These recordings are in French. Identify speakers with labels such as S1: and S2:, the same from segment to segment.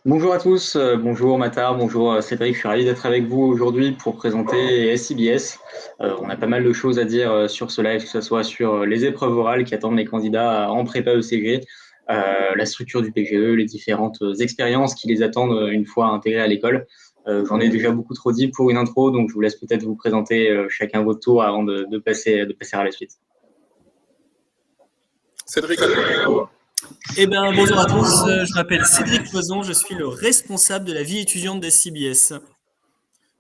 S1: Bonjour à tous, bonjour Matar, bonjour Cédric, je suis ravi d'être avec vous aujourd'hui pour présenter SIBS. On a pas mal de choses à dire sur ce live, que ce soit sur les épreuves orales qui attendent les candidats en prépa ECG, la structure du PGE, les différentes expériences qui les attendent une fois intégrés à l'école. J'en ai déjà beaucoup trop dit pour une intro, donc je vous laisse peut-être vous présenter chacun votre tour avant de passer à la suite.
S2: Cédric, à toi.
S3: Bonjour à tous, je m'appelle Cédric Poison, je suis le responsable de la vie étudiante des CBS.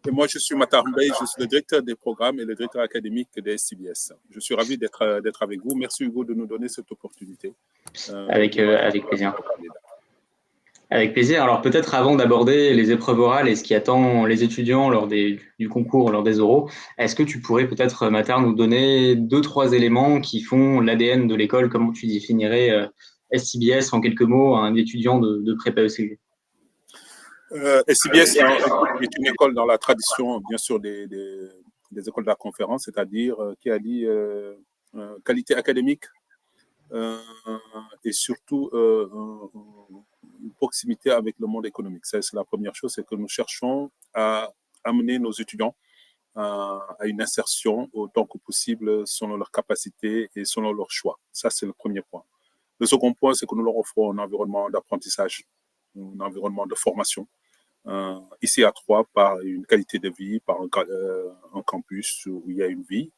S2: Et moi, je suis Matar Mbaye, je suis le directeur des programmes et le directeur académique des SCBS. Je suis ravi d'être avec vous. Merci Hugo de nous donner cette opportunité.
S1: Avec plaisir. Avec plaisir. Alors peut-être avant d'aborder les épreuves orales et ce qui attend les étudiants du concours, lors des oraux, est-ce que tu pourrais peut-être, Matar, nous donner deux, trois éléments qui font l'ADN de l'école? Comment tu définirais SCBS en quelques mots à un étudiant de prépa ECG?
S2: SCBS est une école dans la tradition, bien sûr, des écoles de la conférence, c'est-à-dire qui allie qualité académique et surtout une proximité avec le monde économique. Ça, c'est la première chose, c'est que nous cherchons à amener nos étudiants à une insertion autant que possible selon leurs capacités et selon leurs choix. Ça, c'est le premier point. Le second point, c'est que nous leur offrons un environnement d'apprentissage, un environnement de formation. Ici à Troyes, par une qualité de vie, par un campus où il y a une vie,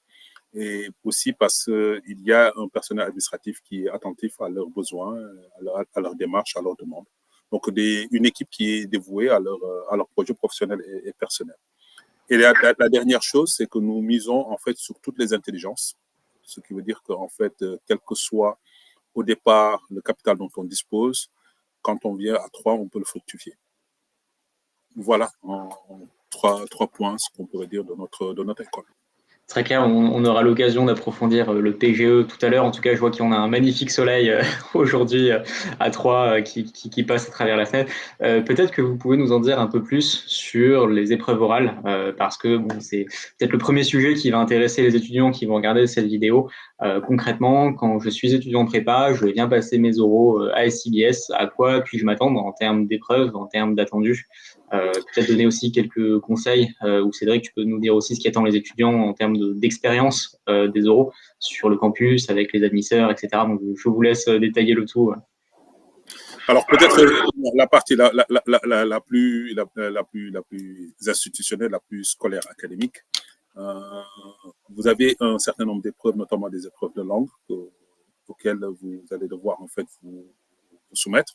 S2: et aussi parce qu'il y a un personnel administratif qui est attentif à leurs besoins, à leurs démarches, à leurs demandes. Donc, une équipe qui est dévouée à leur projet professionnel et personnel. Et la dernière chose, c'est que nous misons en fait sur toutes les intelligences, ce qui veut dire qu'en fait, quel que soit au départ le capital dont on dispose, quand on vient à 3, on peut le fructifier. Voilà en trois points ce qu'on pourrait dire de notre école.
S1: Très clair, on aura l'occasion d'approfondir le PGE tout à l'heure. En tout cas, je vois qu'on a un magnifique soleil aujourd'hui à Troyes qui passe à travers la fenêtre. Peut-être que vous pouvez nous en dire un peu plus sur les épreuves orales, parce que bon, c'est peut-être le premier sujet qui va intéresser les étudiants qui vont regarder cette vidéo. Concrètement, quand je suis étudiant en prépa, je viens passer mes oraux à SIBS. À quoi puis-je m'attendre en termes d'épreuves, en termes d'attendus? Peut-être donner aussi quelques conseils, ou Cédric, tu peux nous dire aussi ce qui attend les étudiants en termes d'expérience des oraux sur le campus, avec les admisseurs, etc. Donc, je vous laisse détailler le tout.
S2: Alors peut-être la partie la plus institutionnelle, la plus scolaire, académique. Vous avez un certain nombre d'épreuves, notamment des épreuves de langue auxquelles vous allez devoir en fait vous soumettre,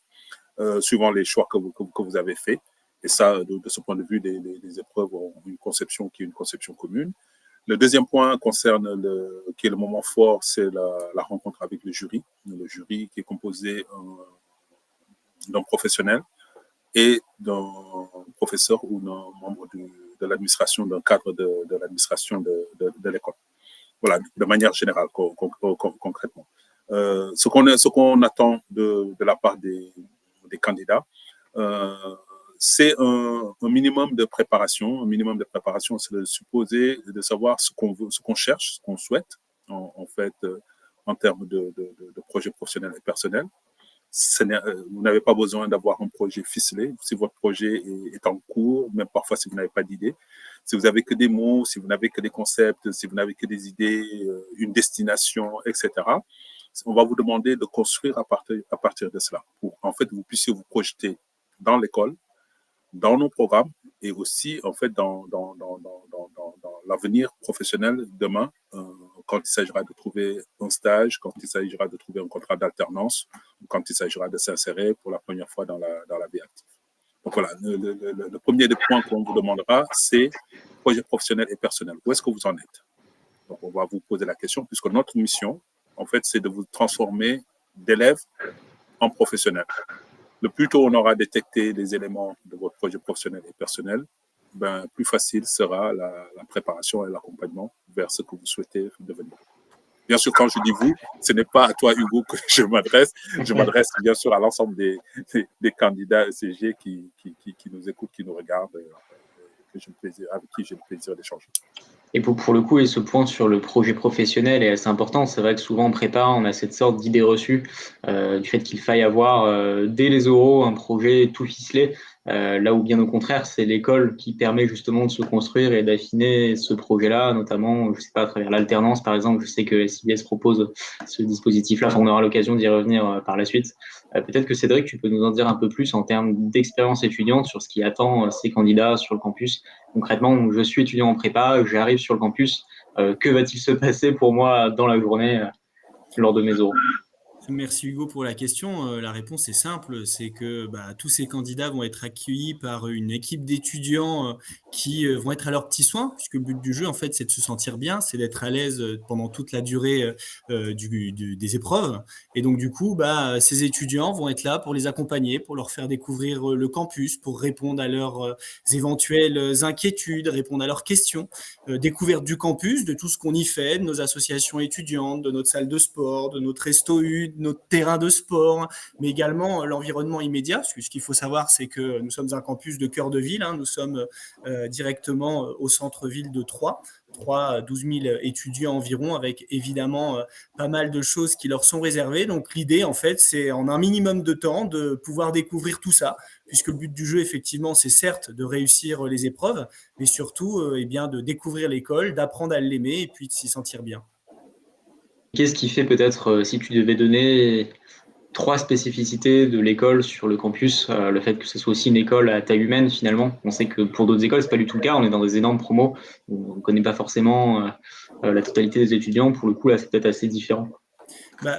S2: suivant les choix que vous avez faits. Et ça, de ce point de vue, les épreuves ont une conception qui est une conception commune. Le deuxième point concerne qui est le moment fort, c'est la rencontre avec le jury. Le jury qui est composé d'un professionnel et d'un professeur ou d'un membre de l'administration, d'un cadre de l'administration de l'école. Voilà, de manière générale, concrètement. Ce qu'on attend de la part des candidats, c'est un minimum de préparation. Un minimum de préparation, c'est de supposer, de savoir ce qu'on veut, ce qu'on cherche, ce qu'on souhaite, en fait, en termes de projets professionnels et personnels. Vous n'avez pas besoin d'avoir un projet ficelé. Si votre projet est en cours, même parfois si vous n'avez pas d'idée, si vous n'avez que des mots, si vous n'avez que des concepts, si vous n'avez que des idées, une destination, etc., on va vous demander de construire à partir de cela pour, en fait, vous puissiez vous projeter dans l'école, dans nos programmes et aussi, en fait, dans l'avenir professionnel demain, quand il s'agira de trouver un stage, quand il s'agira de trouver un contrat d'alternance, quand il s'agira de s'insérer pour la première fois dans la vie active. Donc voilà, le premier des points qu'on vous demandera, c'est projet professionnel et personnel. Où est-ce que vous en êtes? Donc on va vous poser la question, puisque notre mission, en fait, c'est de vous transformer d'élèves en professionnels. Le plus tôt on aura détecté les éléments de votre projet professionnel et personnel, ben, plus facile sera la préparation et l'accompagnement vers ce que vous souhaitez devenir. Bien sûr, quand je dis vous, ce n'est pas à toi, Hugo, que je m'adresse. Je m'adresse bien sûr à l'ensemble des candidats ECG qui nous écoutent, qui nous regardent, avec qui j'ai le plaisir d'échanger.
S1: Et pour le coup, et ce point sur le projet professionnel est assez important. C'est vrai que souvent en prépa, on a cette sorte d'idée reçue du fait qu'il faille avoir dès les oraux un projet tout ficelé, là où bien au contraire, c'est l'école qui permet justement de se construire et d'affiner ce projet-là, notamment, je sais pas, à travers l'alternance par exemple. Je sais que SIBS propose ce dispositif-là. Enfin, on aura l'occasion d'y revenir par la suite. Peut-être que Cédric, tu peux nous en dire un peu plus en termes d'expérience étudiante sur ce qui attend ces candidats sur le campus. Concrètement, je suis étudiant en prépa, j'arrive sur le campus. Que va-t-il se passer pour moi dans la journée lors de mes oraux?
S3: Merci Hugo pour la question. La réponse est simple, c'est que tous ces candidats vont être accueillis par une équipe d'étudiants qui vont être à leur petit soin, puisque le but du jeu, en fait, c'est de se sentir bien, c'est d'être à l'aise pendant toute la durée des épreuves. Et donc, du coup, ces étudiants vont être là pour les accompagner, pour leur faire découvrir le campus, pour répondre à leurs éventuelles inquiétudes, répondre à leurs questions, découverte du campus, de tout ce qu'on y fait, de nos associations étudiantes, de notre salle de sport, de notre resto-U, de notre terrain de sport, mais également l'environnement immédiat. Parce que ce qu'il faut savoir, c'est que nous sommes un campus de cœur de ville. Nous sommes directement au centre-ville de Troyes. 12 000 étudiants environ, avec évidemment pas mal de choses qui leur sont réservées. Donc l'idée, en fait, c'est en un minimum de temps de pouvoir découvrir tout ça, puisque le but du jeu, effectivement, c'est certes de réussir les épreuves, mais surtout de découvrir l'école, d'apprendre à l'aimer et puis de s'y sentir bien.
S1: Qu'est-ce qui fait peut-être, si tu devais donner trois spécificités de l'école sur le campus, le fait que ce soit aussi une école à taille humaine finalement. On sait que pour d'autres écoles, c'est pas du tout le cas. On est dans des énormes promos où on ne connaît pas forcément la totalité des étudiants. Pour le coup, là, c'est peut-être assez différent.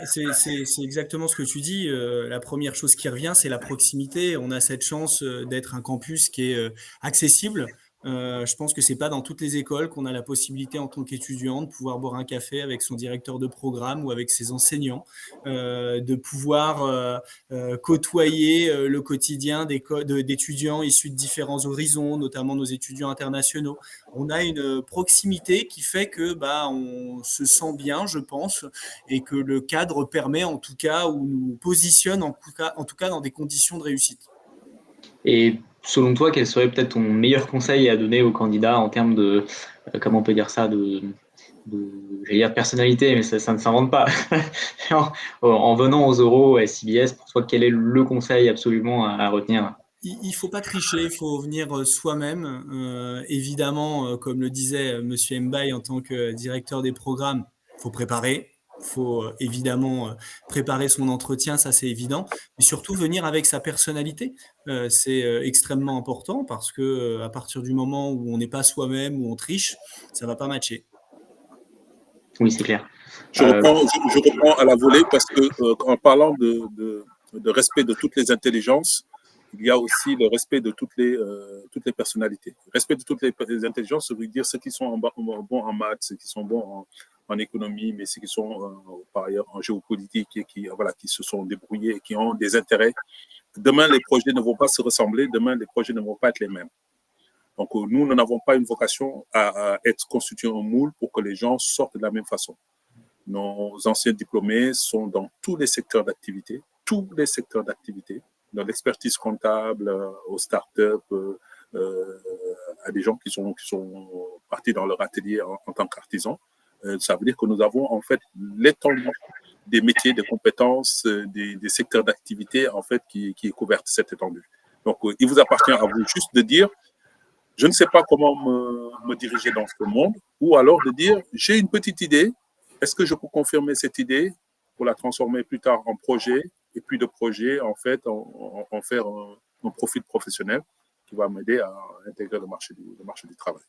S3: C'est exactement ce que tu dis. La première chose qui revient, c'est la proximité. On a cette chance d'être un campus qui est accessible. Je pense que c'est pas dans toutes les écoles qu'on a la possibilité en tant qu'étudiant de pouvoir boire un café avec son directeur de programme ou avec ses enseignants, de pouvoir côtoyer le quotidien d'étudiants issus de différents horizons, notamment nos étudiants internationaux. On a une proximité qui fait que on se sent bien, je pense, et que le cadre permet en tout cas ou nous positionne en tout cas dans des conditions de réussite.
S1: Et selon toi, quel serait peut-être ton meilleur conseil à donner aux candidats en termes de, comment on peut dire ça, j'allais dire de personnalité, mais ça ne s'invente pas. En venant aux oraux à SIBS, pour toi, quel est le conseil absolument à retenir?
S3: Il faut pas tricher, il faut venir soi-même. Évidemment, comme le disait Monsieur Mbaye en tant que directeur des programmes, il faut préparer. Il faut évidemment préparer son entretien, ça c'est évident, mais surtout venir avec sa personnalité. C'est extrêmement important parce que à partir du moment où on n'est pas soi-même, où on triche, ça va pas matcher.
S1: Oui, c'est clair.
S2: Je reprends à la volée parce que en parlant de respect de toutes les intelligences, il y a aussi le respect de toutes les personnalités. Le respect de toutes les intelligences, ça veut dire ceux qui sont bons en maths, ceux qui sont bons en économie, mais ceux qui sont par ailleurs en géopolitique et qui se sont débrouillés et qui ont des intérêts. Demain, les projets ne vont pas se ressembler, demain, les projets ne vont pas être les mêmes. Donc, nous n'avons pas une vocation à être constitué en moule pour que les gens sortent de la même façon. Nos anciens diplômés sont dans tous les secteurs d'activité, dans l'expertise comptable, aux startups, à des gens qui sont partis dans leur atelier en tant qu'artisans. Ça veut dire que nous avons en fait l'étendue des métiers, des compétences, des secteurs d'activité en fait qui est couverte, cette étendue. Donc, il vous appartient à vous juste de dire je ne sais pas comment me diriger dans ce monde, ou alors de dire j'ai une petite idée, est-ce que je peux confirmer cette idée pour la transformer plus tard en projet, et puis de projet, en fait, en faire un profil professionnel qui va m'aider à intégrer le marché du travail.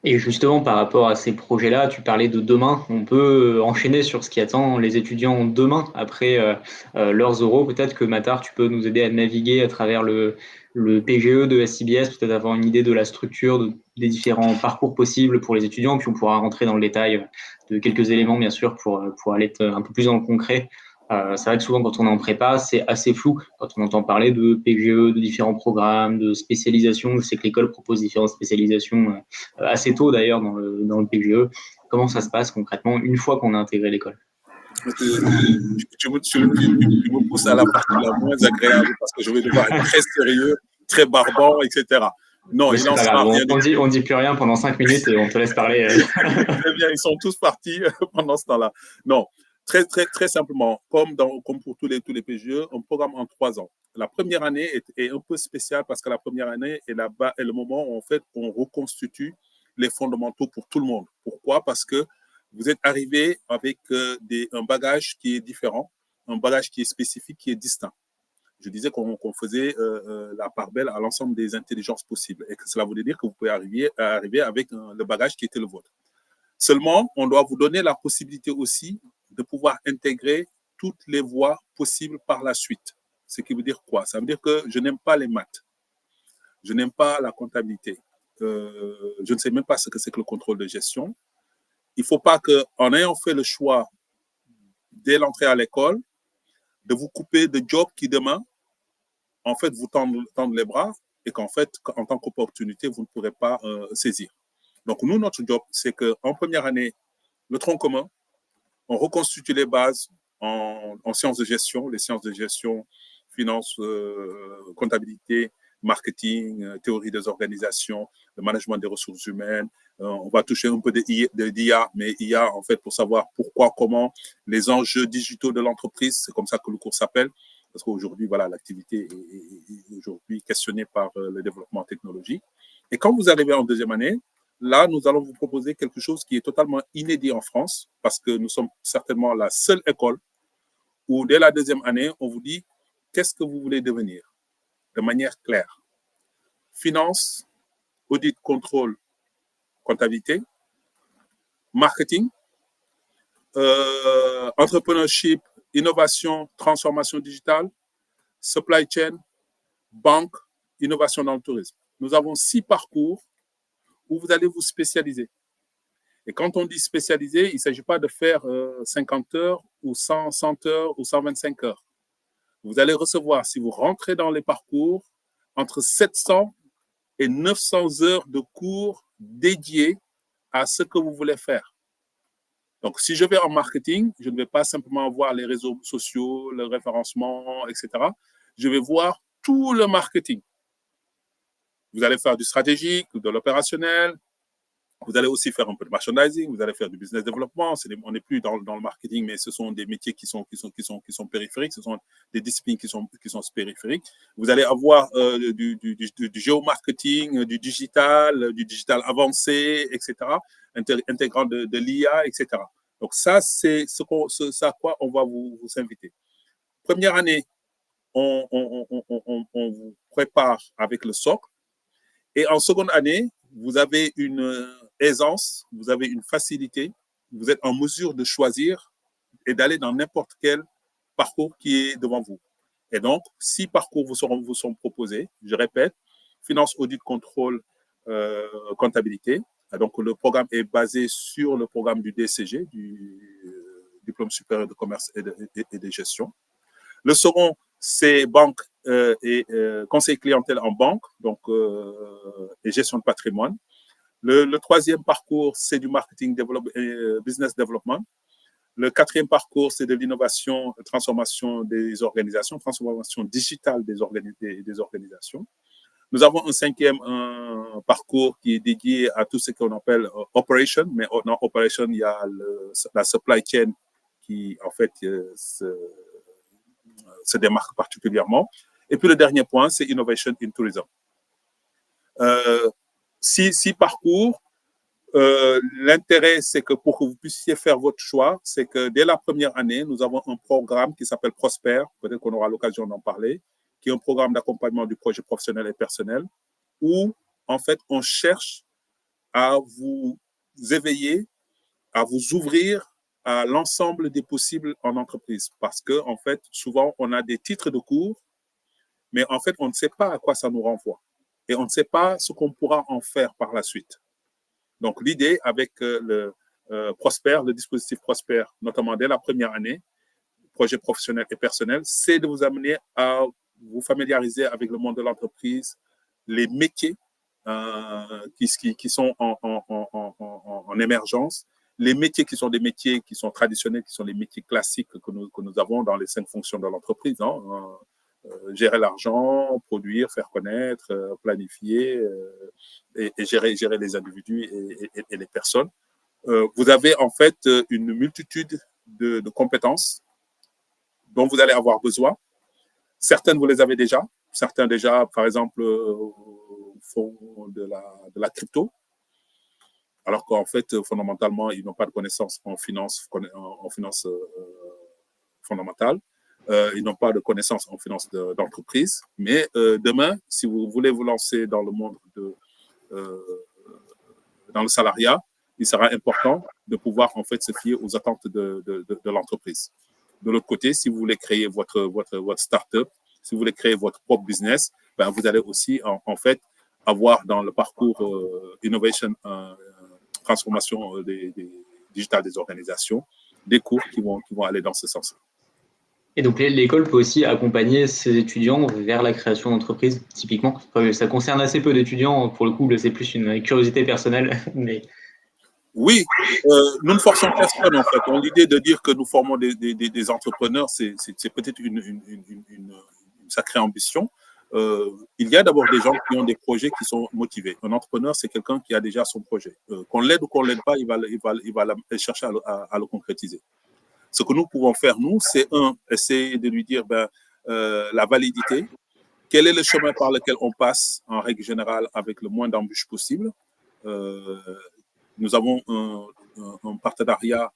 S1: Et justement, par rapport à ces projets-là, tu parlais de demain. On peut enchaîner sur ce qui attend les étudiants demain, après leurs oraux. Peut-être que Matar, tu peux nous aider à naviguer à travers le PGE de SIBS, peut-être avoir une idée de la structure, des différents parcours possibles pour les étudiants. Puis on pourra rentrer dans le détail de quelques éléments, bien sûr, pour aller un peu plus dans le concret. C'est vrai que souvent, quand on est en prépa, c'est assez flou. Quand on entend parler de PGE, de différents programmes, de spécialisation, je sais que l'école propose différentes spécialisations assez tôt d'ailleurs dans le PGE. Comment ça se passe concrètement une fois qu'on a intégré l'école?
S2: Tu me pousses à la partie la moins agréable parce que je vais devoir être très sérieux, très barbant, etc. Non,
S1: Mais
S2: il
S1: c'est
S2: n'en
S1: pas grave,
S2: sera rien.
S1: on dit plus rien pendant 5 minutes et on te laisse parler.
S2: Très bien, ils sont tous partis pendant ce temps-là. Non, très, très, très simplement, comme pour tous les PGE, un programme en 3 ans. La première année est un peu spéciale parce que la première année est là-bas, est le moment où en fait on reconstitue les fondamentaux pour tout le monde. Pourquoi? Parce que vous êtes arrivé avec un bagage qui est différent, un bagage qui est spécifique, qui est distinct. Je disais qu'on faisait la part belle à l'ensemble des intelligences possibles et que cela voulait dire que vous pouvez arriver avec le bagage qui était le vôtre. Seulement, on doit vous donner la possibilité aussi de pouvoir intégrer toutes les voies possibles par la suite. Ce qui veut dire quoi? Ça veut dire que je n'aime pas les maths, je n'aime pas la comptabilité, je ne sais même pas ce que c'est que le contrôle de gestion. Il ne faut pas qu'en ayant fait le choix dès l'entrée à l'école, de vous couper de jobs qui demain, en fait, vous tendent les bras et qu'en fait, en tant qu'opportunité, vous ne pourrez pas saisir. Donc, nous, notre job, c'est qu'en première année, le tronc commun, on reconstitue les bases en sciences de gestion, les sciences de gestion, finance, comptabilité, marketing, théorie des organisations, le management des ressources humaines. On va toucher un peu d'IA, mais IA, en fait, pour savoir pourquoi, comment, les enjeux digitaux de l'entreprise, c'est comme ça que le cours s'appelle, parce qu'aujourd'hui, voilà, l'activité est aujourd'hui questionnée par le développement technologique. Et quand vous arrivez en deuxième année, là, nous allons vous proposer quelque chose qui est totalement inédit en France, parce que nous sommes certainement la seule école où, dès la deuxième année, on vous dit qu'est-ce que vous voulez devenir de manière claire. Finance, audit, contrôle, comptabilité, marketing, entrepreneurship, innovation, transformation digitale, supply chain, banque, innovation dans le tourisme. Nous avons 6 parcours où vous allez vous spécialiser. Et quand on dit spécialisé, il ne s'agit pas de faire 50 heures ou 100 heures ou 125 heures. Vous allez recevoir, si vous rentrez dans les parcours, entre 700 et 900 heures de cours dédiés à ce que vous voulez faire. Donc, si je vais en marketing, je ne vais pas simplement voir les réseaux sociaux, le référencement, etc. Je vais voir tout le marketing. Vous allez faire du stratégique, de l'opérationnel. Vous allez aussi faire un peu de merchandising, vous allez faire du business development. On n'est plus dans le marketing, mais ce sont des métiers qui sont périphériques, ce sont des disciplines qui sont périphériques. Vous allez avoir du géomarketing, du digital avancé, etc., intégrant de l'IA, etc. Donc ça, c'est ce à quoi on va vous inviter. Première année, on vous prépare avec le socle. Et en seconde année, vous avez une aisance, vous avez une facilité, vous êtes en mesure de choisir et d'aller dans n'importe quel parcours qui est devant vous. Et donc, 6 parcours vous sont proposés. Je répète, finance, audit, contrôle, comptabilité. Et donc, le programme est basé sur le programme du DCG, du Diplôme supérieur de commerce et de gestion. Le second, c'est banque et conseil clientèle en banque, donc et gestion de patrimoine. Le troisième parcours, c'est du marketing business development. Le quatrième parcours, c'est de l'innovation, transformation des organisations, transformation digitale des organisations. Nous avons un cinquième parcours qui est dédié à tout ce qu'on appelle operation, mais dans operation, il y a la supply chain qui, en fait, se démarque particulièrement. Et puis le dernier point, c'est Innovation in Tourism. 6 parcours. L'intérêt, c'est que pour que vous puissiez faire votre choix, c'est que dès la première année, nous avons un programme qui s'appelle Prosper, peut-être qu'on aura l'occasion d'en parler, qui est un programme d'accompagnement du projet professionnel et personnel, où, en fait, on cherche à vous éveiller, à vous ouvrir à l'ensemble des possibles en entreprise. Parce que, en fait, souvent, on a des titres de cours, mais en fait, on ne sait pas à quoi ça nous renvoie. Et on ne sait pas ce qu'on pourra en faire par la suite. Donc, l'idée avec le Prosper, le dispositif Prosper, notamment dès la première année, projet professionnel et personnel, c'est de vous amener à vous familiariser avec le monde de l'entreprise, les métiers qui sont en émergence, les métiers qui sont des métiers qui sont traditionnels, qui sont les métiers classiques que nous avons dans les 5 fonctions de l'entreprise, hein, gérer l'argent, produire, faire connaître, planifier et gérer les individus et les personnes. Vous avez en fait une multitude de compétences dont vous allez avoir besoin. Certaines, vous les avez déjà. Certains déjà, par exemple, font de la crypto, alors qu'en fait, fondamentalement, ils n'ont pas de connaissances en finance fondamentale. Ils n'ont pas de connaissances en finance d'entreprise. Mais demain, si vous voulez vous lancer dans le monde dans le salariat, il sera important de pouvoir en fait se fier aux attentes de l'entreprise. De l'autre côté, si vous voulez créer votre start-up, si vous voulez créer votre propre business, ben, vous allez aussi en fait avoir dans le parcours innovation, transformation digitale des organisations, des cours qui vont aller dans ce sens-là.
S1: Et donc l'école peut aussi accompagner ses étudiants vers la création d'entreprise, typiquement. Enfin, ça concerne assez peu d'étudiants, pour le coup, c'est plus une curiosité personnelle. Mais...
S2: Oui, nous ne forçons personne en fait. L'idée de dire que nous formons des entrepreneurs, c'est peut-être une sacrée ambition. Il y a d'abord des gens qui ont des projets qui sont motivés. Un entrepreneur, c'est quelqu'un qui a déjà son projet. Qu'on l'aide ou qu'on l'aide pas, il va chercher à le concrétiser. Ce que nous pouvons faire, nous, c'est essayer de lui dire la validité. Quel est le chemin par lequel on passe, en règle générale, avec le moins d'embûches possible. Nous avons un partenariat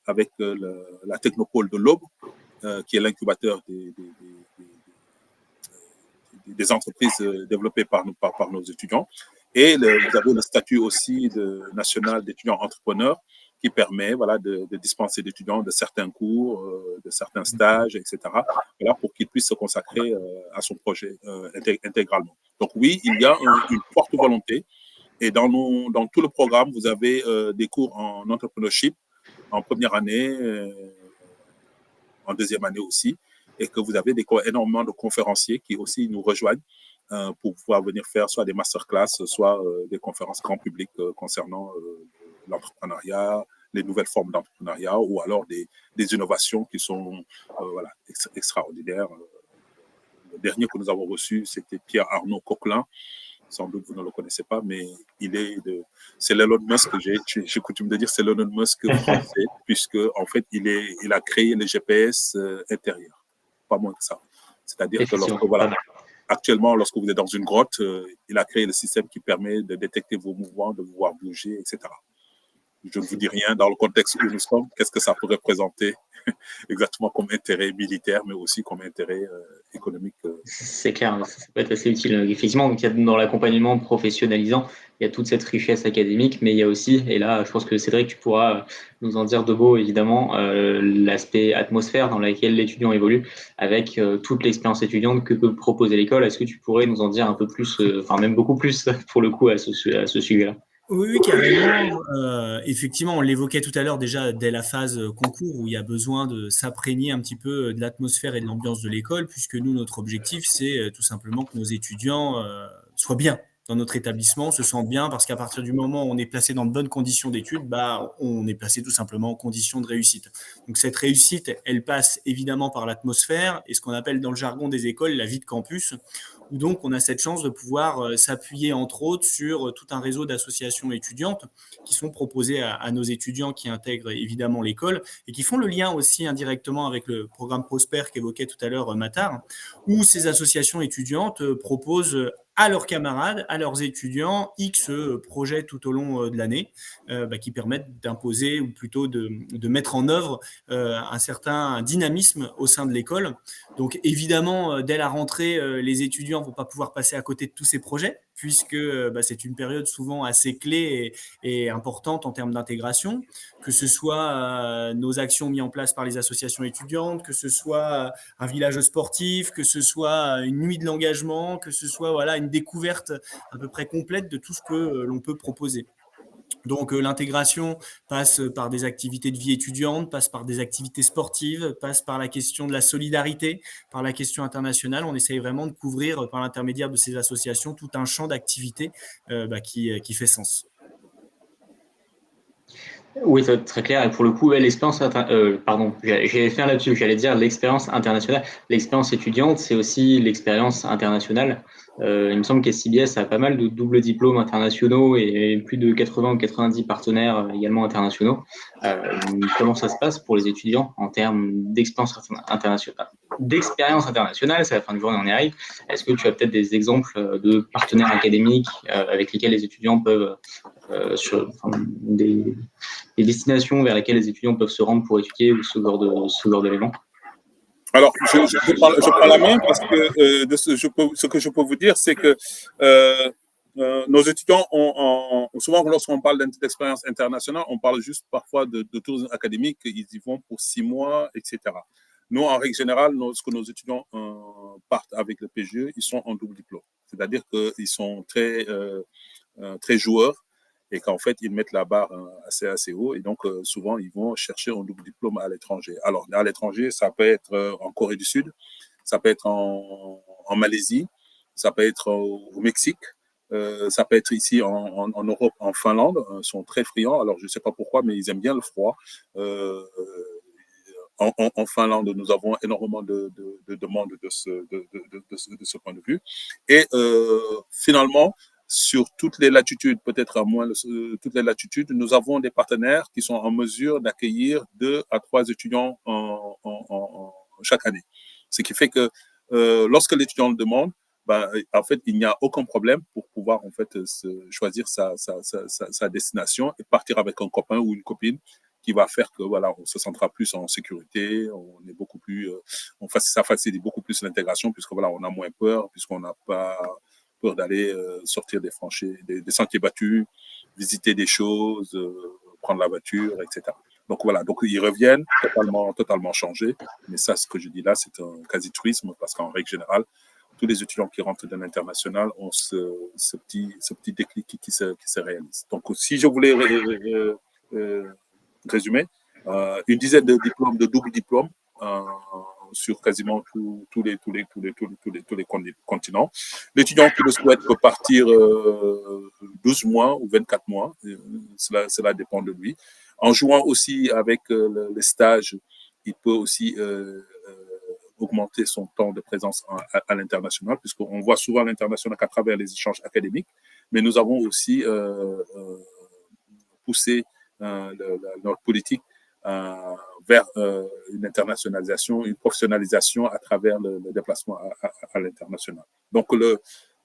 S2: avec la Technopole de l'Aube, qui est l'incubateur des entreprises développées par nos étudiants. Et vous avez le statut aussi national d'étudiants entrepreneurs qui permet de dispenser d'étudiants de certains cours, de certains stages, etc. Pour qu'ils puissent se consacrer à son projet intégralement. Donc oui, il y a une forte volonté. Et dans tout le programme, vous avez des cours en entrepreneurship en première année, en deuxième année aussi, et que vous avez énormément de conférenciers qui aussi nous rejoignent pour pouvoir venir faire soit des masterclass, soit des conférences grand public concernant l'entrepreneuriat, les nouvelles formes d'entrepreneuriat ou alors des innovations qui sont extraordinaires. Le dernier que nous avons reçu, c'était Pierre-Arnaud Coquelin. Sans doute vous ne le connaissez pas, mais c'est l'Elon Musk, j'ai coutume de dire c'est l'Elon Musk français, puisque en fait il a créé le GPS intérieur, pas moins que ça. C'est-à-dire que actuellement, lorsque vous êtes dans une grotte, il a créé le système qui permet de détecter vos mouvements, de vous voir bouger, etc. Je ne vous dis rien dans le contexte où nous sommes, qu'est-ce que ça peut représenter exactement comme intérêt militaire, mais aussi comme intérêt économique.
S1: C'est clair, ça peut être assez utile. Effectivement, donc, dans l'accompagnement professionnalisant, il y a toute cette richesse académique, mais il y a aussi, et là, je pense que Cédric, tu pourras nous en dire de beau, évidemment, l'aspect atmosphère dans laquelle l'étudiant évolue, avec toute l'expérience étudiante que peut proposer l'école. Est-ce que tu pourrais nous en dire un peu plus, enfin même beaucoup plus, pour le coup, à ce sujet-là?
S3: Oui, carrément. Effectivement, on l'évoquait tout à l'heure déjà dès la phase concours où il y a besoin de s'imprégner un petit peu de l'atmosphère et de l'ambiance de l'école, puisque nous, notre objectif, c'est tout simplement que nos étudiants soient bien dans notre établissement, se sentent bien, parce qu'à partir du moment où on est placé dans de bonnes conditions d'études, on est placé tout simplement en conditions de réussite. Donc cette réussite, elle passe évidemment par l'atmosphère et ce qu'on appelle dans le jargon des écoles la vie de campus, où donc on a cette chance de pouvoir s'appuyer entre autres sur tout un réseau d'associations étudiantes qui sont proposées à nos étudiants qui intègrent évidemment l'école et qui font le lien aussi indirectement avec le programme Prosper qu'évoquait tout à l'heure Matar, où ces associations étudiantes proposent à leurs camarades, à leurs étudiants, X projets tout au long de l'année qui permettent d'imposer ou plutôt de mettre en œuvre un certain dynamisme au sein de l'école. Donc évidemment, dès la rentrée, les étudiants ne vont pas pouvoir passer à côté de tous ces projets, puisque c'est une période souvent assez clé et importante en termes d'intégration, que ce soit nos actions mises en place par les associations étudiantes, que ce soit un village sportif, que ce soit une nuit de l'engagement, que ce soit une découverte à peu près complète de tout ce que l'on peut proposer. Donc l'intégration passe par des activités de vie étudiante, passe par des activités sportives, passe par la question de la solidarité, par la question internationale. On essaye vraiment de couvrir par l'intermédiaire de ces associations tout un champ d'activités qui fait sens.
S1: Oui, c'est très clair. Et pour le coup, ouais, pardon, j'allais faire là-dessus. J'allais dire l'expérience internationale. L'expérience étudiante, c'est aussi l'expérience internationale. Il me semble qu'SCBS a pas mal de doubles diplômes internationaux et plus de 80 ou 90 partenaires également internationaux. Comment ça se passe pour les étudiants en termes internationale? D'expérience internationale, c'est la fin de journée, on y arrive. Est-ce que tu as peut-être des exemples de partenaires académiques avec lesquels les étudiants peuvent des destinations vers lesquelles les étudiants peuvent se rendre pour étudier ou ce genre d'éléments?
S2: Alors, je prends la main parce que ce que je peux vous dire, c'est que nos étudiants souvent lorsqu'on parle d'expérience internationale, on parle juste parfois de tourisme académique, ils y vont pour 6 mois, etc. Nous, en règle générale, lorsque nos étudiants partent avec le PGE, ils sont en double diplôme. C'est-à-dire qu'ils sont très joueurs et qu'en fait, ils mettent la barre assez haut. Et donc, souvent, ils vont chercher un double diplôme à l'étranger. Alors, à l'étranger, ça peut être en Corée du Sud, ça peut être en Malaisie, ça peut être au Mexique, ça peut être ici en Europe, en Finlande. Ils sont très friands. Alors, je ne sais pas pourquoi, mais ils aiment bien le froid. En Finlande, nous avons énormément de demandes de ce point de vue. Et finalement, sur toutes les latitudes, peut-être à moins toutes les latitudes, nous avons des partenaires qui sont en mesure d'accueillir 2 à 3 étudiants chaque année. Ce qui fait que lorsque l'étudiant le demande, ben, en fait, il n'y a aucun problème pour pouvoir en fait choisir sa destination et partir avec un copain ou une copine qui va faire que voilà, on se sentira plus en sécurité, on est beaucoup plus, ça facilite beaucoup plus l'intégration puisque voilà, on a moins peur, puisqu'on n'a pas peur d'aller sortir des sentiers battus, visiter des choses, prendre la voiture, etc. Donc voilà, donc ils reviennent totalement changés. Mais ça, ce que je dis là, c'est un quasi-tourisme parce qu'en règle générale, tous les étudiants qui rentrent dans l'international ont ce petit déclic qui se réalise. Donc si je voulais résumé, une dizaine de diplômes, de double diplômes sur quasiment tous les continents. L'étudiant qui le souhaite peut partir 12 mois ou 24 mois, cela dépend de lui. En jouant aussi avec les stages, il peut aussi augmenter son temps de présence à l'international, puisqu'on voit souvent l'international qu'à travers les échanges académiques, mais nous avons aussi poussé notre politique vers une internationalisation, une professionnalisation à travers le déplacement à l'international. Donc, le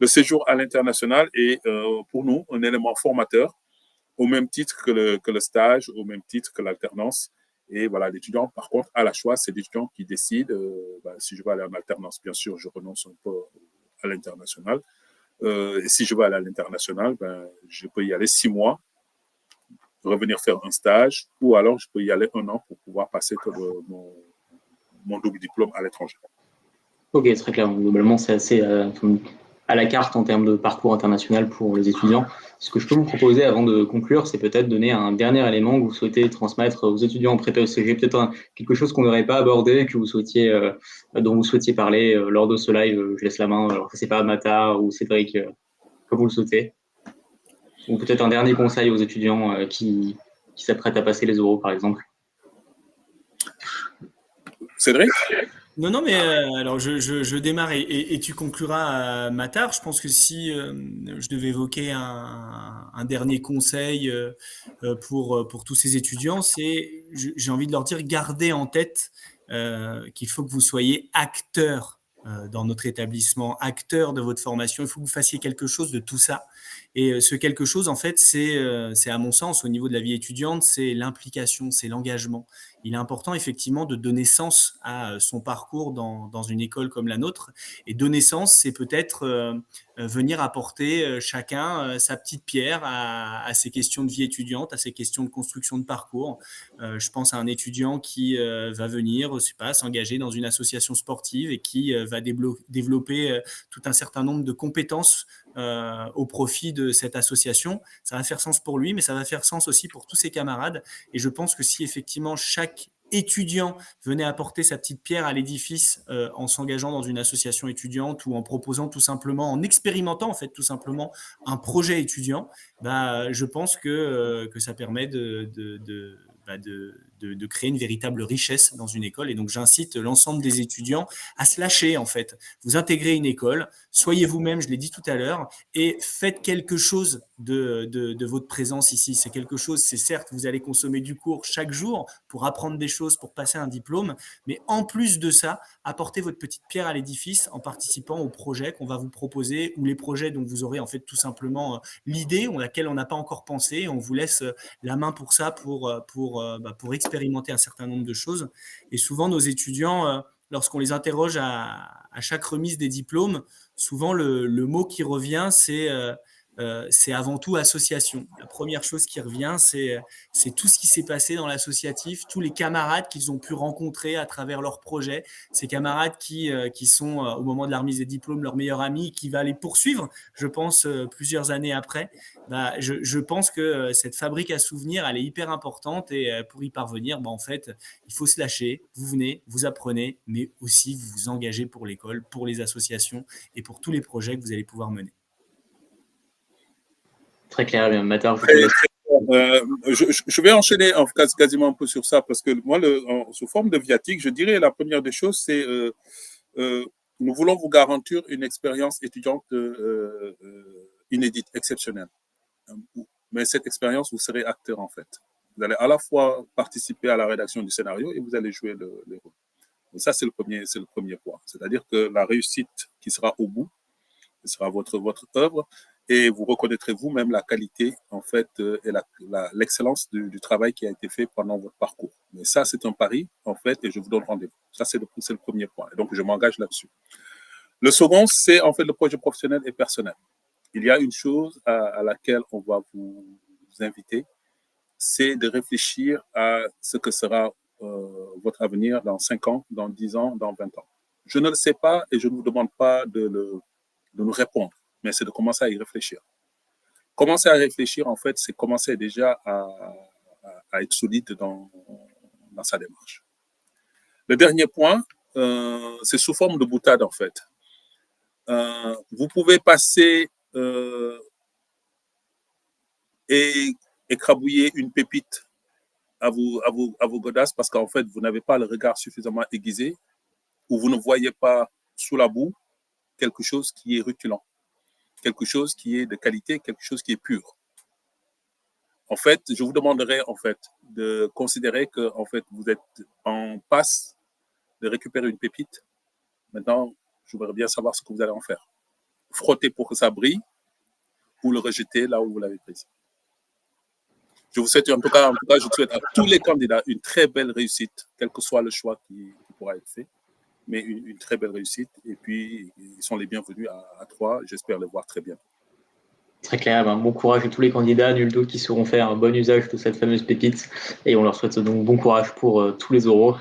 S2: séjour à l'international est pour nous un élément formateur au même titre que le stage, au même titre que l'alternance. Et voilà, l'étudiant, par contre, a la choix, c'est l'étudiant qui décide. Si je veux aller en alternance, bien sûr, je renonce un peu à l'international. Et si je veux aller à l'international, je peux y aller 6 mois, revenir faire un stage, ou alors je peux y aller 1 an pour pouvoir passer mon double diplôme à l'étranger.
S1: Ok, très clair. Globalement, c'est assez à la carte en termes de parcours international pour les étudiants. Ce que je peux vous proposer avant de conclure, c'est peut-être donner un dernier élément que vous souhaitez transmettre aux étudiants en prépa ECG, peut-être quelque chose qu'on n'aurait pas abordé, que vous souhaitiez, dont vous souhaitiez parler lors de ce live. Je laisse la main, alors que c'est pas Mata ou Cédric, comme vous le souhaitez. Ou peut-être un dernier conseil aux étudiants qui s'apprêtent à passer les oraux, par exemple.
S2: Cédric ?
S3: Non, mais alors je démarre et tu concluras, Matar. Je pense que si je devais évoquer un dernier conseil pour tous ces étudiants, j'ai envie de leur dire, gardez en tête qu'il faut que vous soyez acteurs dans notre établissement, acteurs de votre formation. Il faut que vous fassiez quelque chose de tout ça. Et ce quelque chose, en fait, c'est à mon sens, au niveau de la vie étudiante, c'est l'implication, c'est l'engagement. Il est important, effectivement, de donner sens à son parcours dans une école comme la nôtre. Et donner sens, c'est peut-être venir apporter chacun sa petite pierre à ces questions de vie étudiante, à ces questions de construction de parcours. Je pense à un étudiant qui va venir, je sais pas, s'engager dans une association sportive et qui va développer tout un certain nombre de compétences au profit de cette association. Ça va faire sens pour lui, mais ça va faire sens aussi pour tous ses camarades. Et je pense que si effectivement chaque étudiant venait apporter sa petite pierre à l'édifice en s'engageant dans une association étudiante ou en proposant tout simplement, en expérimentant en fait tout simplement un projet étudiant, je pense que ça permet de créer une véritable richesse dans une école. Et donc, j'incite l'ensemble des étudiants à se lâcher, en fait. Vous intégrez une école, soyez vous-même, je l'ai dit tout à l'heure, et faites quelque chose de votre présence ici. C'est quelque chose, c'est certes, vous allez consommer du cours chaque jour pour apprendre des choses, pour passer un diplôme, mais en plus de ça, apportez votre petite pierre à l'édifice en participant aux projets qu'on va vous proposer ou les projets dont vous aurez en fait tout simplement l'idée, à laquelle on n'a pas encore pensé. On vous laisse la main pour ça, pour expérimenter un certain nombre de choses. Et souvent, nos étudiants, lorsqu'on les interroge à chaque remise des diplômes, souvent le mot qui revient, c'est avant tout association. La première chose qui revient, c'est tout ce qui s'est passé dans l'associatif, tous les camarades qu'ils ont pu rencontrer à travers leurs projets, ces camarades qui sont au moment de la remise des diplômes leurs meilleurs amis, qui va les poursuivre, je pense, plusieurs années après. Je pense que cette fabrique à souvenirs, elle est hyper importante et pour y parvenir, en fait, il faut se lâcher. Vous venez, vous apprenez, mais aussi vous vous engagez pour l'école, pour les associations et pour tous les projets que vous allez pouvoir mener.
S1: Très clair, bien. Matar,
S2: je vais enchaîner quasiment un peu sur ça parce que moi, sous forme de viatique, je dirais la première des choses, c'est nous voulons vous garantir une expérience étudiante inédite, exceptionnelle. Mais cette expérience, vous serez acteur en fait. Vous allez à la fois participer à la rédaction du scénario et vous allez jouer les rôles. Donc ça, c'est le premier point. C'est-à-dire que la réussite qui sera au bout, ce sera votre œuvre. Et vous reconnaîtrez vous-même la qualité, en fait, et l'excellence du travail qui a été fait pendant votre parcours. Mais ça, c'est un pari, en fait, et je vous donne rendez-vous. Ça, c'est le premier point. Et donc, je m'engage là-dessus. Le second, c'est, en fait, le projet professionnel et personnel. Il y a une chose à laquelle on va vous inviter, c'est de réfléchir à ce que sera votre avenir dans 5 ans, dans 10 ans, dans 20 ans. Je ne le sais pas et je ne vous demande pas de nous répondre, mais c'est de commencer à y réfléchir. Commencer à réfléchir, en fait, c'est commencer déjà à être solide dans sa démarche. Le dernier point, c'est sous forme de boutade, en fait. Vous pouvez passer et écrabouiller une pépite à vos godasses parce qu'en fait, vous n'avez pas le regard suffisamment aiguisé ou vous ne voyez pas sous la boue quelque chose qui est rutilant, quelque chose qui est de qualité, quelque chose qui est pur. En fait, je vous demanderai en fait de considérer que en fait vous êtes en passe de récupérer une pépite. Maintenant, je voudrais bien savoir ce que vous allez en faire. Frotter pour que ça brille ou le rejeter là où vous l'avez prise. Je vous souhaite en tout cas, je souhaite à tous les candidats une très belle réussite, quel que soit le choix qui pourra être fait. Mais une très belle réussite. Et puis, ils sont les bienvenus à Troyes. J'espère les voir très bien.
S1: Très clair. Bon courage à tous les candidats. Nul doute qu'ils sauront faire un bon usage de cette fameuse pépite. Et on leur souhaite donc bon courage pour tous les oraux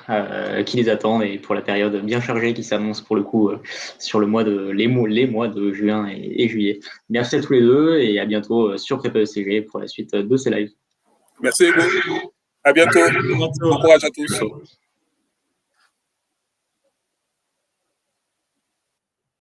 S1: qui les attendent et pour la période bien chargée qui s'annonce pour le coup sur les mois de juin et juillet. Merci à tous les deux et à bientôt sur Prépa-ECG pour la suite de ces lives.
S2: Merci beaucoup. À bientôt. Bon courage à tous.